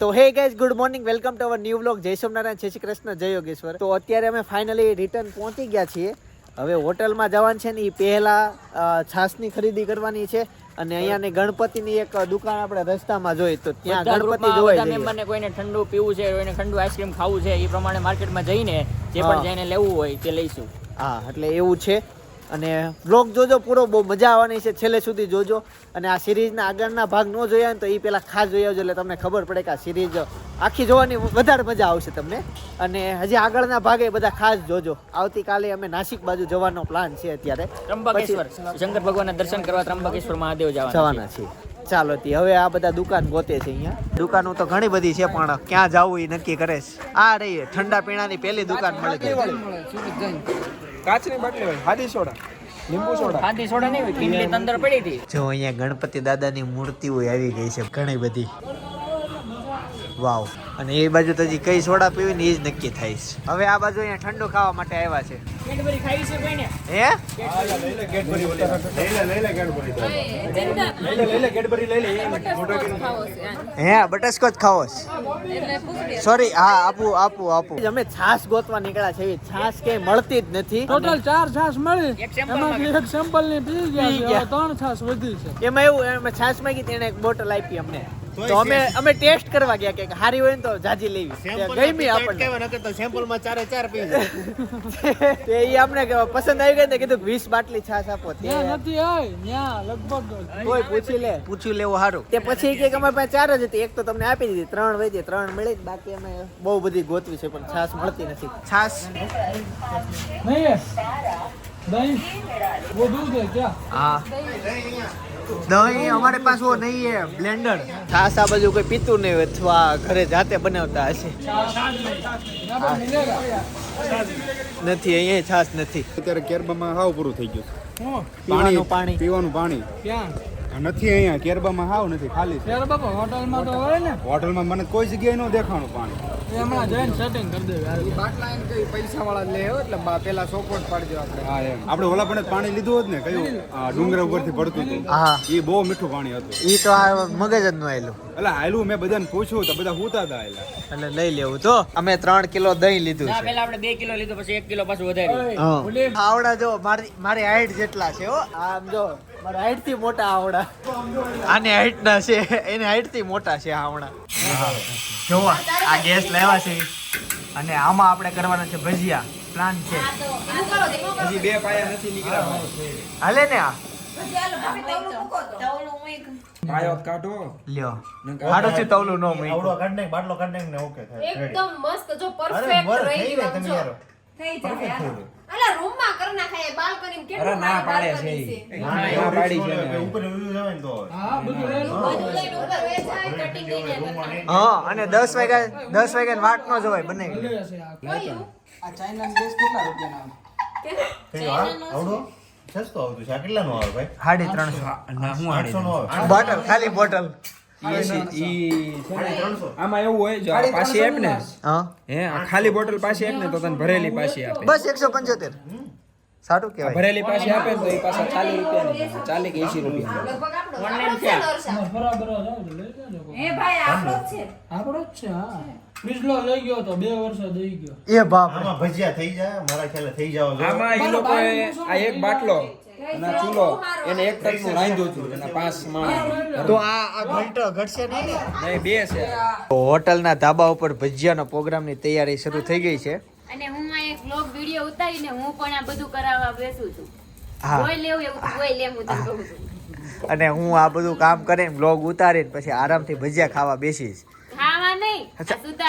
તો hey guys good morning welcome to our new vlog. જય સોમનારાયણ, જય શ્રી કૃષ્ણ, જય યોગેશ્વર. તો અત્યારે અમે ફાઇનલી રિટર્ન પહોંચી ગયા છીએ. હવે હોટલમાં જવાનું છે ને એ પહેલા છાસની ખરીદી કરવાની છે અને અહીંયાની ગણપતિની એક દુકાન આપણે રસ્તામાં જોઈ તો ત્યાં ગણપતિ જોવાય છે. મેમ્બરને કોઈને ઠંડુ પીવું છે, કોઈને ઠંડુ આઈસ્ક્રીમ ખાવું છે, એ પ્રમાણે માર્કેટમાં જઈને જે પણ જઈને લેવું હોય તે લઈશું. હા, એટલે એવું છે. અને વ્લોગ જોજો પૂરો, બહુ મજા આવવાની છે, છેલ્લે સુધી જોજો. અને આ સિરીઝના આગળના ભાગ ન જોયા ને તો એ પહેલાં ખાસ જોઈ આવજો, એટલે તમને ખબર પડે કે આ સિરીઝ આખી જોવાની વધારે મજા આવશે તમને. અને હજી આગળના ભાગે બધા ખાસ જોજો. આવતીકાલે અમે નાસિક બાજુ જવાનો પ્લાન છે. અત્યારે ત્રંબકેશ્વર શંકર ભગવાનના દર્શન કરવા ત્રંબકેશ્વર મહાદેવ જવાના છીએ. ચાલો હવે આ બધા દુકાન ગોતે છે અહીંયા. દુકાનો તો ઘણી બધી છે પણ ક્યાં જવું એ નક્કી કરે છે. આ રહી ઠંડા પીણાની પહેલી દુકાન મળે છે. કાચની બાટલી હોય, હાદી સોડા, લીંબુ સોડા. હાદી સોડા નહીં હોય, કિંડલી તંદર પડી હતી. જો અહીંયા ગણપતિ દાદાની મૂર્તિઓ આવી ગઈ છે ઘણી બધી. વાવ. અને એ બાજુ તો હજી કઈ સોડા પીવી ને એ જ નક્કી થાય છે. હવે આ બાજુ અહીંયા ઠંડુ ખાવા માટે આવ્યા છે. કેડબરી ખાઈ છે કોઈને? હે લઈ લે કેડબરી હે બટરસ્કોચ ખાવો છે? સોરી, હા આપું. અમે છાસ ગોતવા નીકળ્યા છે. એવી છાસ કે મળતી જ નથી. ટોટલ 4 છાસ મળી, એમાંથી એક સેમ્પલ ની પી ગયા છે, 3 છાસ વધી છે. એમાં એવું અમે છાસ માંગી તેને એક બોટલ આપી અમને. તો અમે ટેસ્ટ કરવા ગયા કે હારી હોય ને તો જાજી લેવી. ગમી આપણને. તો સેમ્પલ માં 4 પી જાય. તે ઈ અમને પસંદ આવી ગઈ ને કીધું 20 બાટલી છાસ આપો. ત્યાં નથી આય, ત્યાં લગભગ કોઈ પૂછી લેવું સારું. તે પછી કે અમારી પાસે 4 જ હતી, એક તો તમને આપી દીધી, 3 વધી, 3 મળી જ. બાકી અમે બહુ બધી ગોતવી છે પણ છાસ મળતી નથી. છાસ નહીં દહીં वो दूध है क्या? હા, દહીં અમારે પાસે वो નહીં હે, બ્લેન્ડર. છાસ આ બાજુ કોઈ પીતું નહીં હોય અથવા ઘરે જાતે બનાવતા હશે. નથી, અહીંયા છાસ નથી. અત્યારે કેરબામાં હાવ પૂરું થઈ ગયું. પીવાનું પાણી ક્યાં નથી, અહીંયા કેરબામાં હાવ નથી, ખાલી છે. યાર બાપા હોટલમાં તો હોય ને, હોટલમાં મને કોઈ જગ્યાએ ન દેખાણું પાણી. એ હમણાં જઈને સેટિંગ કરી દેવું. પૈસા વાળા લે એટલે પેલા સોકોટ પાડજો આપણે. હા એમ. આપણે ઓલા પણ પાણી લીધું હોત ને, કયું ડુંગરા ઉપરથી પડતું હતું, હા, એ બહુ મીઠું પાણી હતું. ઈ તો આ મગજ જ નું આયેલું. એટલે હાયલું મેં બધાને પૂછ્યું તો બધા હુતા હતા આયેલા. એટલે લઈ લેવું. તો અમે 3 કિલો દહીં લીધું ના, છે. પહેલા આપણે 2 કિલો લીધું, પછી 1 કિલો પાછું વધાર્યું. આવડા જો મારી હાઈટ જેટલા છે. હો, આમ જો મારા હાઈટ થી મોટા આવડા. આની હાઈટ ના છે, એની હાઈટ થી મોટા છે આવડા. જો આ ગેસ લેવા છે અને આમાં આપણે કરવાના છે ભજીયા. પ્લાન છે. હજી 2 પાયા નથી નીકળ્યા. હાલે ને આ પાયો કાઢો. લ્યો હાડો થી તવલું નો મૂકી. એકદમ મસ્ત જો પરફેક્ટ રહી ગયું જો થઈ જાય અલા રૂમ માં કર નાખાય બાલ્કની કેટલું. અરે ના પાડે છે ઈ. ના પાડી છે ઉપર હા બધું લઈ લો. બધું લઈને ઉપર વે જાય કટિંગ કરીને કરતા. હા, અને 10 વાગ્યા વાટ નો જવાય બને. કયું આ ચાઇના ગેસ કેટલા રૂપિયાના આવે? સસ્તો આવતું છે. આ કેટલાનું આવે ભાઈ? 350. ના હું આડી બોટલ, ખાલી બોટલ. આમાં એવું હોય, જો આ પાછી આપ ને, હા, હે આ ખાલી બોટલ પાછી આપ ને તો તને ભરેલી પાછી આપે. બસ 175. સારું કહેવાય. ભરેલી પાછી આપે ને તો એ પાછા 40 રૂપિયાની, 40 કે 80 રૂપિયા. લગભગ આપણો છે દર્શન. બરાબર જ લઈ લેજો. હે ભાઈ આપણો જ છે. આપણો જ છે. હા, પિછલો લઈ ગયો તો 2 વર્ષ દઈ ગયો. એ બાપ રે. આમાં ભજીયા થઈ જાય, મારા ખ્યાલે થઈ જાવ જો. આમાં એ લોકોએ આ એક બાટલો અને આ ચૂલો એને એક ટકનું રાંધ્યું હતું એના 5 માણસ. તો આ ઘંટો ઘટશે નહીં ને? નહીં, 2 છે. હોટલના ધાબા ઉપર ભજીયાનો પ્રોગ્રામની તૈયારી શરૂ થઈ ગઈ છે. અને હું આ એક વ્લોગ વિડિયો ઉતારીને હું પણ આ બધું કરાવવા બેસું છું. હા, કોઈ લેવું એવું તો કોઈ લેવું તો કહું છું. અને હું આ બધું કામ કરીને બ્લોગ ઉતારીને પછી આરામથી ભજીયા ખાવા બેસીશ. ખાવા નહીં, આ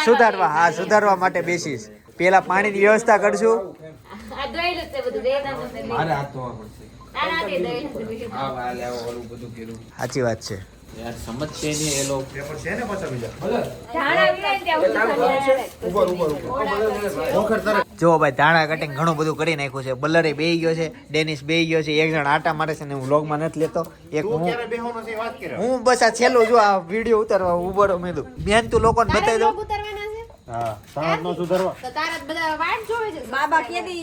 સુધારવા. હા, સુધારવા માટે બેસીશ. પેલા પાણીની વ્યવસ્થા કરશું. આ દોયલું છે બધું રેતાનું છે. મારે હાથ ધોવા પડશે. આ રાતે દોયલું છે બીજું. આ વાલે આવો ઓલું બધું કર્યું. સાચી વાત છે. યાર સમજશે નહીં એ લોકો. પેપર છે ને પાછા બીજા. ધાણા વિનાય ત્યાં બધું જો ભાઈ, ધાણા કટિંગ ઘણું બધું કરી નાખ્યું છે. બલરે બેહી ગયો છે, ડેનિસ બેહી ગયો છે, એક જણ આટા મારે છે ને હું વ્લોગમાં નથી લેતો. એક તું હું ક્યારે બેહવાનો છે એ વાત કરે. હું બસ આ છેલ્લું જો આ વિડીયો ઉતારવા ઉભો મેં કીધું બેન તું લોકોને બતાવી દો. ઉતારવાના છે હા, સાત નો સુધારવા. તો તારા બધા વાટ જોવે છે. બાબા કેદી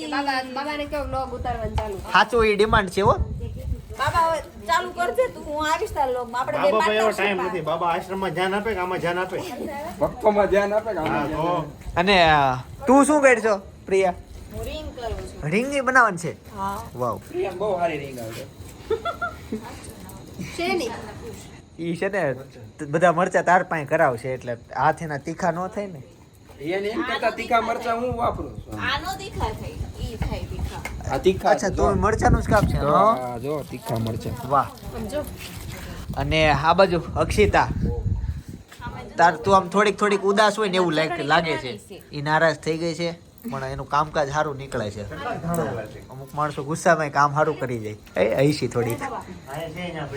બાબાને કેવો વ્લોગ ઉતારવાનું ચાલુ. સાચું એ ડિમાન્ડ છે. હો, બાબા હવે ચાલુ કરજે તું, હું આવીશ તાર લોગમાં. આપણે બે બાબા ભાઈ એવો ટાઈમ partnership નથી. બાબા આશ્રમમાં ધ્યાન આપે કે આમાં ધ્યાન આપે? ભક્તોમાં ધ્યાન આપે કે હા, આમાં તો ધ્યાન આપે? અને તું શું કરશો પ્રિયા? હું ring કરું છું. રીંગણી બનાવવાની છે? હા. વાવ. પ્રિયા બહુ સારી રીંગ આવે શેની? ઈ છે ને બધા મરચા તાર પાસે કરાવશે એટલે હાથ એના તીખા ન થાય ને. એને એમ કરતા તીખા મરચા હું વાપરું છું. આનો તીખા થાય, ઈ થાય તીખા. આ તીખા અચ્છા તો મરચાનું જ કાપ છે. જો, હા. આ જો તીખા મરચા. વાહ. સમજો. અને આ બાજુ અક્ષિતા, તાર તું આમ થોડીક ઉદાસ હોય ને એવું લાગે છે. ઈ નારાજ થઈ ગઈ છે પણ એનું કામકાજ સારું નીકળે છે. અમુક માણસો ગુસ્સામાં કામ સારું કરી જાય. એ હૈસી થોડીક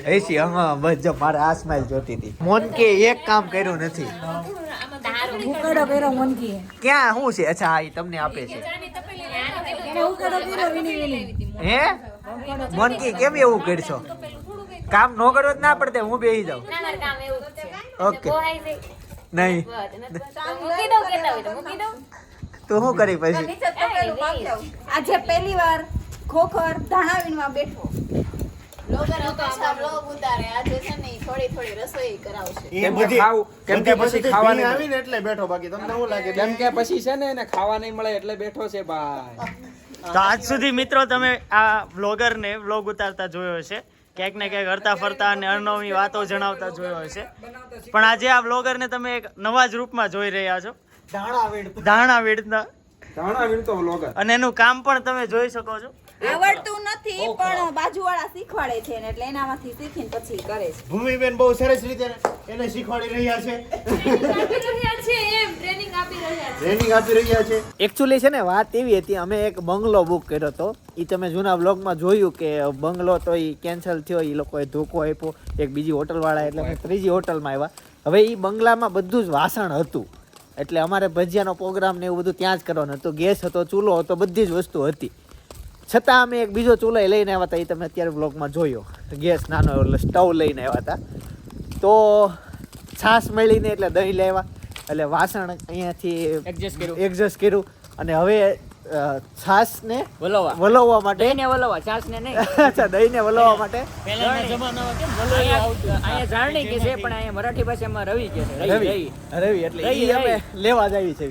હૈસી. હા બસ જો મારે આ સ્માઈલ જોતી હતી. મોન કે એક કામ કર્યું નથી. ઉકળો કર્યો મનકી. ક્યાં શું છે? અચ્છા હા ઈ તમને આપે છે. ઉકળો કર્યો વિની વિની. હે મોનકી કેમ એવું કરશો? કામ ન કરવો જ ના પડતે, હું બેસી જાઉં. નાના કામ એવું જ છે. ઓકે. પોહાઈ જાય. નહીં બસ, મૂકી દઉં કેતા હોય તો મૂકી દઉં. તો શું કરી પછી? નીચે તપેલું પાકી જાવ. આજે પહેલી વાર ખોખર ધાણાવીનમાં બેઠો. લોગર અપેક્ષા બ્લોગ ઉતારે. આજે છે ને ઈ થોડી રસોઈ કરાવશે. એ કેમ કે બધી ખાવું- કેમ કે પછી બધી ખાવાની- ભીંગ આવીને એટલે બેઠો. બાકી તમને શું લાગે? કેમ કે પછી છે ને એને ખાવા નહીં મળે એટલે બેઠો છે ભાઈ. તો આજ સુધી મિત્રો તમે આ વ્લોગરને વ્લોગ ઉતારતા જોયો હશે, ક્યાંક ને ક્યાંક હરતા ફરતા અને અનનવી વાતો જણાવતા જોયો હશે, પણ આજે આ વ્લોગરને તમે એક નવા જ રૂપમાં જોઈ રહ્યા છો, ધાણા વીણતા. ધાણા વીણતો vlogger. અને એનું કામ પણ તમે જોઈ શકો છો. આવડતું નથી પણ બાજુવાળા શીખવાડે છે ને એટલે એનામાંથી શીખીને પછી કરે છે. ભૂમિબેન બહુ સરસ રીતે એને શીખવાડી રહ્યા છે, ટ્રેનિંગ આપી રહ્યા છે. એકચ્યુઅલી છે ને વાત એવી હતી, અમે એક બંગલો બુક કર્યો હતો. એ તમે જૂના વ્લોગમાં જોયું કે બંગલો તો એ કેન્સલ થયો, એ લોકોએ ધોકો આપ્યો એક બીજી હોટલવાળા, એટલે અમે ત્રીજી હોટલમાં આવ્યા. હવે એ બંગલામાં બધું જ વાસણ હતું એટલે અમારે ભજીયાનો પ્રોગ્રામ ને એવું બધું ત્યાં જ કરવાનું હતું. ગેસ હતો, ચૂલો હતો, બધી જ વસ્તુ હતી. છતાં અમે એક બીજો ચૂલો લઈને આવ્યા હતા, એ તમે અત્યારે વ્લોગમાં જોયો. ગેસ નાનો એટલે સ્ટવ લઈને આવ્યા હતા. તો છાશ મળીને એટલે દહીં લેવા એટલે વાસણ અહીંયાથી એડજસ્ટ કર્યું. અને હવે છાશને વલોવવા માટે, દહીંને વલોવા, છાશને નહીં. અચ્છા દહીંને વલોવવા માટે પહેલાના જમાનામાં કેમ વલોયું આવતું? અહીંયા જાણણી કે છે પણ અહીંયા મરાઠી ભાષામાં રવિ કે છે. રવિ એટલે ઈ અમે લેવા જ આવી છે.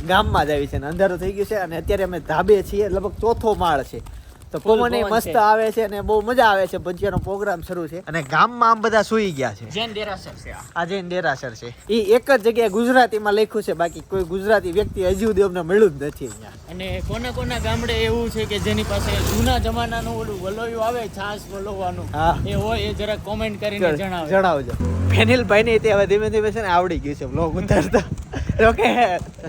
ગામમાં જ આવી છે ને અંધારું થઈ ગયું છે અને અત્યારે અમે ધાબે છીએ, લગભગ ચોથો માળ છે. તો પવન મસ્ત આવે છે અને બહુ મજા આવે છે. ભજીયાનો પ્રોગ્રામ શરૂ છે અને ગામમાં આમ બધા સૂઈ ગયા છે. જૈન દેરાસર છે આ. આ જૈન દેરાસર છે. એ એક જ જગ્યાએ ગુજરાતીમાં લખ્યું છે, બાકી કોઈ ગુજરાતી વ્યક્તિ હજી સુધી અમને મળ્યું જ નથી અહીંયા. અને કોના ગામડે એવું છે કે જેની પાસે જૂના જમાનાનું ઓલું વલોયું આવે, છાશ વલોવાનું, હા. એ હોય એ જરા કોમેન્ટ કરીને જણાવો. જણાવજો. ફેનિલભાઈ ને તે હવે ધીમે ધીમે છે ને આવડી ગયું છે બ્લોગ ઉતારતા. ઓકે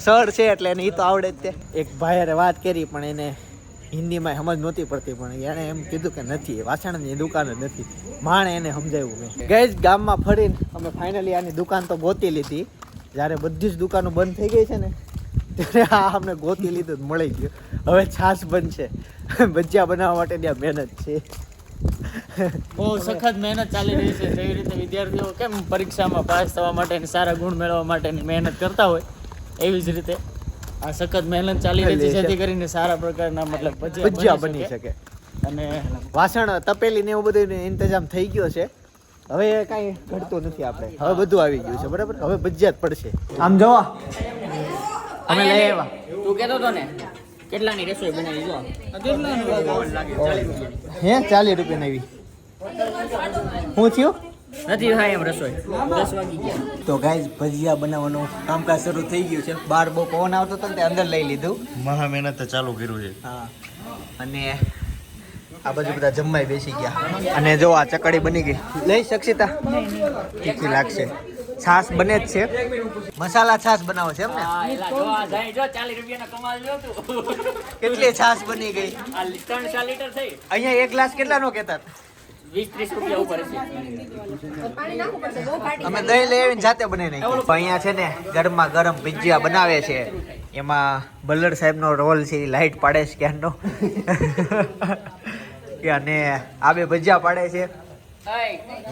સર છે એટલે એને ઈ તો આવડે જ તે. એક ભાઈએ વાત કરી પણ એને હિન્દીમાં સમજ નહોતી પડતી, પણ એણે એમ કીધું કે નથી, વાસણની દુકાન જ નથી. માણે એને સમજાવ્યું મેં. ગઈ ગામમાં ફરીને અમે ફાઇનલી આની દુકાન તો ગોતી લીધી. જ્યારે બધી જ દુકાનો બંધ થઈ ગઈ છે ને ત્યારે આ અમને ગોતી લીધું, મળી ગયું. હવે છાશ બનશે, ભજીયા બનાવવા માટે ત્યાં મહેનત છે. બહુ સખત મહેનત ચાલી રહી છે. જેવી રીતે વિદ્યાર્થીઓ કેમ પરીક્ષામાં પાસ થવા માટે અને સારા ગુણ મેળવવા માટેની મહેનત કરતા હોય, એવી જ રીતે આ સખત મહેનત ચાલી રહી છે જેથી કરીને સારા પ્રકારના મતલબ ભજીયા બની શકે. અને વાસણ તપેલી ને એવું બધું ઇંતજામ થઈ ગયો છે. હવે કાંઈ ઘટતું નથી આપણે, હવે બધું આવી ગયું છે બરાબર. હવે ભજીયા જ પડશે. આમ જોવા અમે લઈ આવ્યા. તું કહેતો હતો ને કેટલાની રસોઈ બનાવી જો. હે 40 રૂપિયાની આવી. શું થયું? નથી થાય એમ રસોઈ. 10 વાગી ગયા. તો ગાઈઝ ભજીયા બનાવવાનું કામકાજ શરૂ થઈ ગયું છે. બહાર બહુ પવન આવતો હતો ને તે અંદર લઈ લીધું. મહા મહેનત ચાલુ કર્યું છે. હા અને આ બાજુ બધા જમવાય બેસી ગયા. અને જો આ ચકડી બની ગઈ. લઈ સક્ષિતા તીખી લાગશે. છાશ બને જ છે, મસાલા છાશ બનાવો છે એમ ને? હા એલા જો આ જાય જો 40 રૂપિયાનો કમાલ લ્યો તું. કેટલી છાશ બની ગઈ? આ 3-4 લીટર થઈ. અહીંયા એક ગ્લાસ કેટલાનો કહેતા? 20-30 રૂપિયા ઉપર છે. અમે દહીં લઈ આવીને જાતે બનાવી નાખ્યું. અહીંયા છે ને ગરમા ગરમ ભજીયા બનાવે છે. એમાં બલ્લર સાહેબનો રોલ છે, એ લાઈટ પાડે છે ક્યારનો. અને આ બે ભજીયા પાડે છે. હે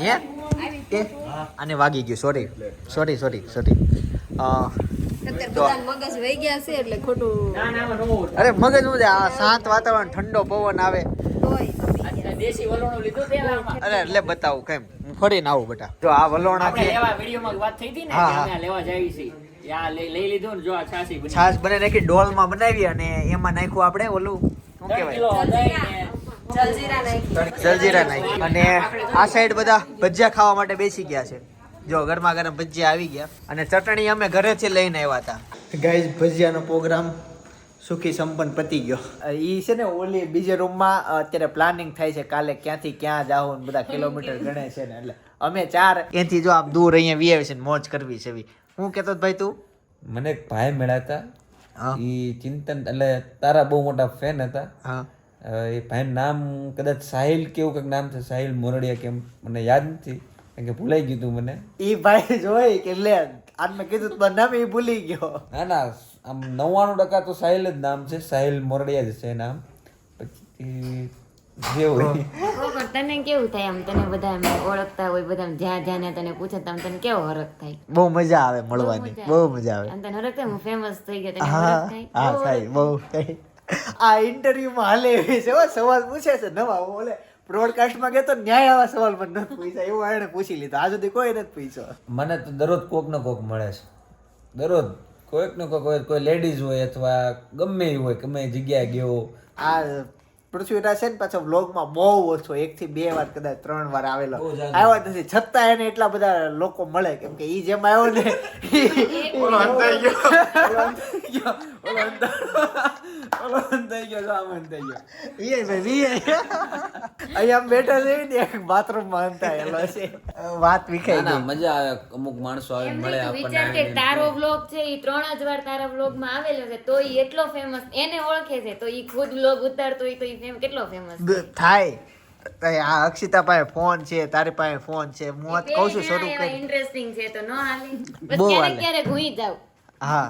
એ આને વાગી ગયું. સોરી. મગજ વહી ગયા છે એટલે ખોટું ના ના નો. અરે મગજ આ શાંત વાતાવરણ, ઠંડો પવન આવે. તોય દેશી વલોણું લીધું તેલામાં. અરે એટલે બતાવું કેમ હું ફરીને આવું બેટા જો આ વલોણા આપણે છે લેવા વિડીયોમાં વાત થઈ હતી ને હા, કે હા. અમે આ લેવા જાવી છીએ આ લઈ લીધું ને જો આ છાસી બની છાશ બને નાખી ડોલમાં બનાવી અને એમાં નાખ્યું આપણે ઓલું શું 3 કહેવાય કિલો દહીં ને જલજીરા નાખી જલજીરા નાખી અને આ સાઈડ બધા ભજીયા ખાવા માટે બેસી ગયા છે જો ગરમા ગરમ ભજીયા આવી ગયા અને ચટણી અમે ઘરેથી લઈને આવ્યા હતા ગાઈઝ ભજીયાનો પ્રોગ્રામ સુખી સંપન્ન પતી ગયો ઈ છે ને ઓલી બીજે રૂમમાં અત્યારે પ્લાનિંગ થાય છે કાલે ક્યાંથી ક્યાં જાવું ને બધા કિલોમીટર ગણે છે ને એટલે અમે 4 અહીંથી જો આમ દૂર અહીંયા વી આવે છે ને મોજ કરવી છે એવી હું કહેતો ભાઈ તું મને એક ભાઈ મળ્યા હતા હા. ઈ ચિંતન એટલે તારા બહુ મોટા ફેન હતા હા એ ભાઈનું નામ કદાચ સાહિલ કેવું કંઈક નામ છે સાહિલ મોરડિયા કેમ મને યાદ નથી કારણ કે ભૂલાઈ ગયું તું મને ઈ ભાઈ જોઈ કે લે આજ મેં કીધું તો નામ ઈ ભૂલી ગયો ના ના આમ 99% તો સાહિલ જ નામ છે સાહિલ મોરડિયા જ છે નામ પછી જે હોય ખોખર, તને કેવું થાય આમ તને બધા એમ ઓળખતા હોય બધા આમ જ્યાં જ્યાં ને તને પૂછે તો આમ તને કેવો હરખ થાય? બહુ મજા આવે મળવાની બહુ મજા આવે આમ તને હરખ થાય હું ફેમસ થઈ ગયો તને હા હરખ થાય? હા બહુ થાય બહુ થાય આ ઇન્ટરવ્યુમાં હાલે એવી છે હો, સવાલ પૂછે છે નવા ઓલે બ્રોડકાસ્ટમાં ગયો તો ન્યાય આવા સવાલ મને નથી પૂછ્યા એવું એણે પૂછી લીધું આ સુધી કોઈ નથી પૂછ્યો મને તો દરરોજ કોક ને કોક મળે છે દરરોજ કોઈક ને કોઈક હોય કોઈ લેડીઝ હોય અથવા ગમે એ હોય ગમે એ જગ્યાએ ગયો આ પૃથ્વીરાજ છે ને પાછો વ્લોગમાં બહુ ઓછો 1 થી 2 વાર કદાચ 3 વાર આવેલો આવ્યો જ નથી છતાં એને એટલા બધા લોકો મળે કેમ કે ઈ જેમ આવ્યો ને ઓલો અંધાઈ ગયો ઓલો અંધાઈ ગયો જો આમ અંધાઈ ગયો વીઆઈ ભાઈ વીઆઈ અહીંયા બેઠા છે ને એક બાથરૂમમાં અંધાયેલો છે વાત વિખાઈ ના ગઈ મજા આવે અમુક માણસો આવે એમ મળે નહીં, તું વિચાર કે આપણને તારો વ્લોગ છે ઈ 3 જ વાર તારા વ્લોગમાં આવેલો છે તો ઈ એટલો ફેમસ એને ઓળખે છે તો ઈ ખુદ વ્લોગ ઉતારતો હોય તો ઈ કેટલો ફેમસ થાય આ અક્ષિતા પાસે ફોન છે તારી પાસે ફોન છે હું વાત કહું છું શરૂ કરી ઇન્ટરેસ્ટિંગ છે તો નો હાલે બસ બહુ ક્યારેક હાલે. ક્યારેક હુંય જાવ હા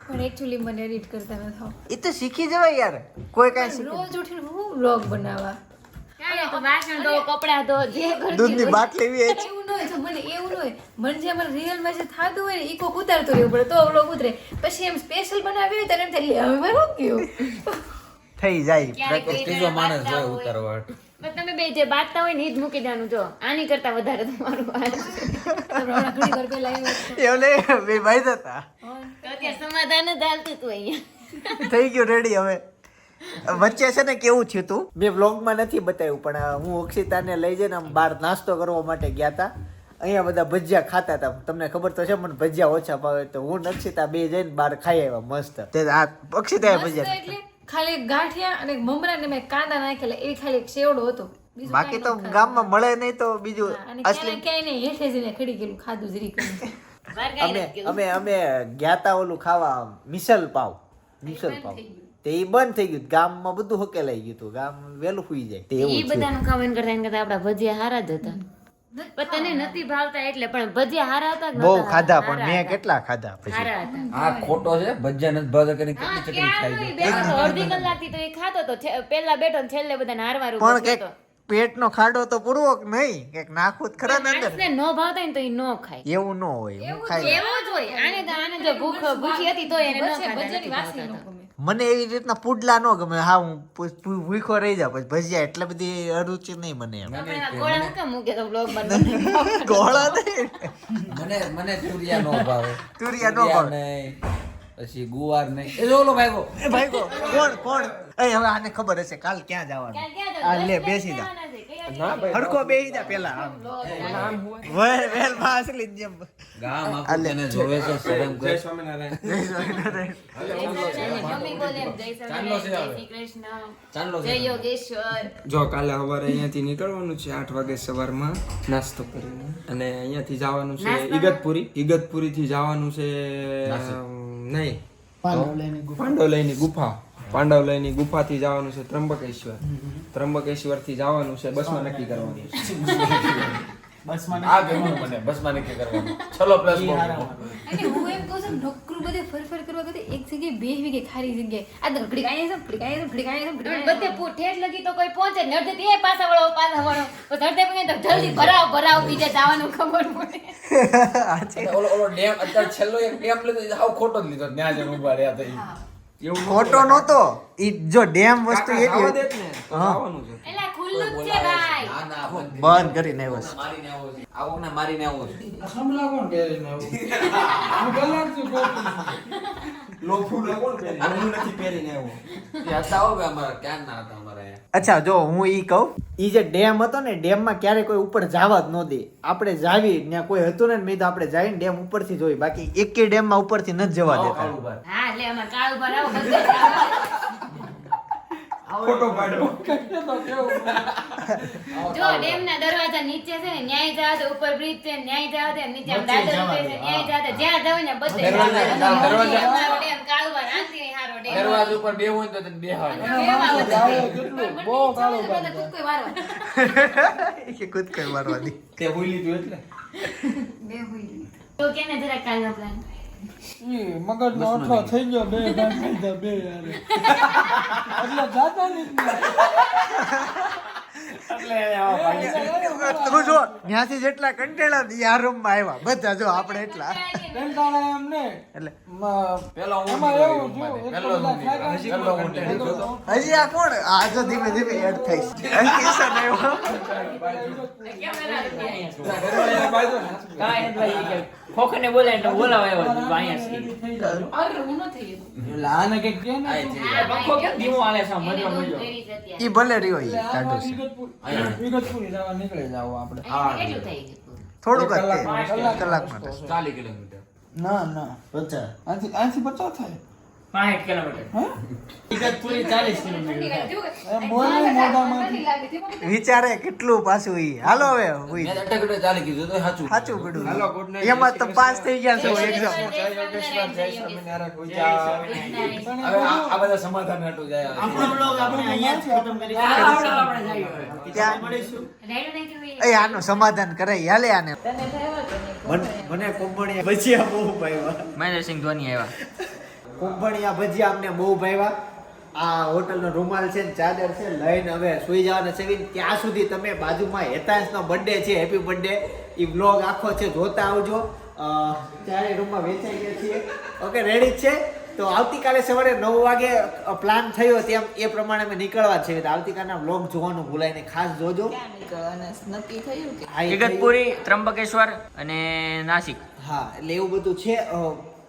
પણ એકચ્યુઅલી મને એડિટ કરતા ન થાવ એ તો શીખી જવાય યાર કોઈ કાંઈ શીખી રોજ ઉઠીને હું વ્લોગ બનાવવા કાંઈ તો વાસણ ધો કપડાં ધો જે કરતી દૂધની હોય. બાટલી વેચ એવું ન હોય તો મને એવું ન હોય મને જે મને રિયલમાં જે થતું હોય ને એ કોક ઉતારતો રહેવું પડે તો વ્લોગ ઉતરે પછી એમ સ્પેશિયલ બનાવી હોય ત્યારે એમ થાય લે, હવે મારે શું કયું થઈ જાય ક્યારેક કોઈ ત્રીજો જણા માણસ બાંધતા હોય હોય. ઉતારવા બસ તમે બે જે બાંધતા હોય ને ઈ જ મૂકી દેવાનું જો આની કરતા વધારે તમારું હાલ હમણાં ઘણી વાર પહેલા આવ્યો હતો. એવલે બે ભાઈ હતા તો અત્યારે સમાધાન જ હાલતું હતું અહીંયા થઈ ગયું રેડી હવે વચ્ચે છે ને કેવું થયું તું મેં વ્લોગમાં નથી બતાવ્યું પણ હું અક્ષિતાને લઈ જઈને આમ બહાર નાસ્તો કરવા માટે ગયા હતા અહીંયા બધા ભજીયા ખાતા હતા તમને ખબર તો છે મને ભજીયા ઓછા ભાવે તો હું ને અક્ષિતા બે જઈને બહાર ખાઈ આવ્યા મસ્ત તે આ અક્ષિતાએ મસ્ત ભજીયા એટલે ખાલી એક ગાંઠિયા અને એક મમરા ને મેં કાંદા નાખેલા એવી ખાલી એક સેવડો હતો બીજું બાકી તો કાંઈ નહોતું ગામમાં મળે નહીં તો બીજું ખાધું. અને અસલી ક્યાંય નહીં હેઠે જઈને ખડી ગયેલું ખાધું જરી કરીને બહાર કાંઈ નથી અમે અમે ગયા તા ઓલું ખાવા મિસલ પાવ તે ઈ બંધ થઈ ગયું ગામમાં બધું હકેલાઈ ગયું હતું ગામ વેલું સુઈ જાય તે ઈ એવું છે બધાનું ખાવાનું કરતા એના કરતા આપડા ભજીયા હારા જ હતા પણ તને નથી ભાવતા એટલે પણ ભજીયા હારા હતા કે બહુ નહોતા? ખાધા પણ હારા મેં હતા. કેટલા ખાધા પછી હારા હતા આ ખોટો છે ભજીયા નથી ભાવતા કરીને હા, કેટલી ચટણી ખાઈ ક્યારનો ઈ જાય બેઠો તો અડધી કલાકથી તો એ ખાતો તો પેલા બેઠો ને છેલ્લે બધાને હારવારું પણ બસ્યો કઈક તો. પેટનો ખાડો તો પૂરવો કે નહીં કઈક નાખવું જ ખરા ને અંદર માણસને નો ભાવતા હોય ને તો ઈ નો ખાય એવું ન હોય હું ખાઈ લઉં. એવું જ હોય આને જો ભૂખી હતી તો એને નો વચ્ચે ખાતા, ભજીયાની નથી વાસી ન ભાવતા. ગમે મને એવી રીતના પુડલા ન ગમે હા હું ભૂખો રહી જાઉં પછી ભજીયા એટલે બધી અરુચિ નહીં મને એમ આપણે આ ગોળા હું કેમ મૂકે તો vlog બનાવીને? ગોળા નહીં મને તુરિયા નો ભાવે તુરિયા નો ભાવે. નહીં પછી ગુવાર નહીં એ જો ઓલો ભાઈગો એ ભાઈ કોણ એ હવે આને ખબર હશે કાલ ક્યાં જવાનું ક્યાં ક્યાં આ જવાનું? લે દસ બેસી લાખ જા જવાના છે. કયા હરખો બેસી જા પેલા આમ વેલ માં અસલી જેમ ગામ આખું તને જોવે છે શરમ કર મમ્મી બોલે એમ, જય સ્વામિનારાયણ, જય શ્રી કૃષ્ણ, ચાંદલો જય યોગેશ્વર. જો કાલે સવારે અહીંયાથી નીકળવાનું છે 8 વાગે સવારમાં નાસ્તો કરીને અને અહીંયાથી જવાનું છે નાસ્તામાં? ઇગતપુરી થી જવાનું છે નહીં પાંડવલયની ગુફાથી જવાનું છે ત્રંબકેશ્વર થી જવાનું છે બસમાં નક્કી કરવાનું છે આ ગમ્યું મને બસમાં નક્કી કરવાનું ચલો પ્લસ અને હું એમ કહું છું નોકરું બધે ફર કરવા કરતા એક જગ્યાએ બે જગ્યાએ ખાલી જગ્યાએ આ તો ઘડી કાંઈ છે પણ બધે ઠેઠ લગી તો કોઈ પહોંચે ને અડધે એ પાછા વળો બસ અડધે પછી તો જલ્દી ભરાવ બીજે જવાનું ખબર પડે. ઓલો ડેમ અત્યારે છેલ્લો એક ડેમ લીધો હાવ ખોટો જ લીધો ત્યાં જઈને ઊભા રહ્યા તો ઈ. એવું ખોટો નહોતો ઈ જો ડેમ વસ્તુ કાકા એવી જવા હોય. દે જ ને તો હા. જવાનું છે. એલા ખુલ્લું જ છે ભાઈ. ના ના બંધ બંધ કરીને આવ્યો છે. મારીને આવો છે આવો ને મારીને આવો છે લોફુડા કોણ પહેરે? હું નથી પહેરીને આવ્યો. એ હતા હો ભાઈ અમારા ક્યાં ના હતા અમારા અહીંયા. અચ્છા જો હું ઈ કહું ઈ જે ડેમ હતો ને ડેમમાં ક્યારે કોઈ ઉપર જવા જ ન દે આપણે જાવી ત્યાં કોઈ હતું ને મેં તો આપણે જઈને ડેમ ઉપરથી જોઈ બાકી એકે ડેમમાં ઉપરથી નથી જવા આવો દેતા કાળુભાઈ. હા એટલે અમાર કાળું ભર આવો બધે જ આવો. ફોટો પાડ્યો. જો ડેમ ના દરવાજા નીચે છે ને ન્યાય જાવ તો ઉપર બ્રિજ છે ન્યાય જાવ તો નીચે આમ દાદર ઉતરે છે ન્યાય જાવ તો જ્યાં જાવ ને બધે દરવાજા- અમારો ડેમ કાળું ભર આંતી નહીં હારો ડેમ દરવાજા ઉપર બેહવું હોય તો તને બેહાડે. એવા બધા. બહુ કાળું ભર કોઈ વારો કે કૂદ કઈ મારવા દી તે હોઈ લીધું એટલે બે હોય તો કેને જરા કાલનો પ્લાન તું જો ત્યાંથી જેટલા કંટેલા ને આ રૂમ માં આવ્યા બધા જો આપણે એટલા એટલે પેલો હું નીકળ્યો રૂમમાંથી. પેલો હું નીકળ્યો. પેલો હું નીકળ્યો. હજી આ કોણ આ જો ધીમે ધીમે એડ થઈશ કિશન આવ્યો દરવાજા બાજુ ને. કાંઈ નથી ભાઈ, કે ખોખને બોલાય તો બોલાવા આવ્યો છું, અહીંયા છે. અરે હું નથી આને કંઈક કહે ને. આ છે. પંખો કેમ ધીમો હાલે છે? મજો મજો. ઈ ભલે રહ્યો ઈ કાઢો છે વિગતપુરી જવા નીકળી જાવ આપણે. કેટલું થઈ ગયું થોડુંક જ કલાક તે. માટે. કલાક માટે 40 કિલોમીટર. ના ના 50 થાય 5 કિલોમીટર. ઇગતપુરી 40 કિલોમીટર થાય. વિચારે કેટલું પાછું ઈ હાલો હવે હુઈ મેં તો અટકડે 40 કીધું તો સાચું. સાચું પડ્યું હાલો, good night. એમાં તો પાસ થઈ ગયા છો એક્ઝામ જય યોગેશ્વર, જય સ્વામિનારાયણ, હોઈ જય જાઓ. સ્વામિનારાયણ. હવે આ બધા સમાધાન હાટું જાય. આપણો બ્લોગ આપણે અહીંયા જ ખતમ કરી આપણે જઈએ હવે. ત્યાં મળીશું. રાયડું નાખ્યું હોય. એ આનું સમાધાન કરાય હાલે આને મને કોંભણિયા ભજીયા બહુ ભાવ્યા મહેન્દ્રસિંહ ધોની આવ્યા. કોંભણિયા ભજીયા અમને બહુ ભાવ્યા આ હોટલનો રૂમાલ છે ને ચાદર છે લઈને હવે સુઈ જવાના છે ત્યાં સુધી તમે બાજુમાં હેતાંશનો બર્થડે છે હેપી બર્થડે એ વ્લોગ આખો છે જોતા આવજો ચારે રૂમમાં વેચાઈ ગયા છીએ ઓકે રેડી જ છે તો આવતીકાલે સવારે 9 વાગે પ્લાન થયો તેમ એ પ્રમાણે અમે નીકળવા છે તો આવતીકાલના વ્લોગ જોવાનું ભૂલાય નહીં ખાસ જોજો નક્કી થયું કે હા, એ થયું. ઇગતપુરી, ત્રંબકેશ્વર અને નાસિક. હા એટલે એવું બધું છે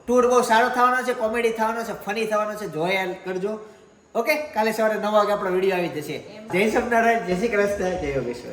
ટૂર બહુ સારો થવાનો છે કોમેડી થવાનો છે ફની થવાનો છે જોયા કરજો ઓકે કાલે સવારે 9 વાગે આપણો વિડીયો આવી જશે જય સ્વામિનારાયણ જય શ્રી કૃષ્ણ જય યોગેશ્વર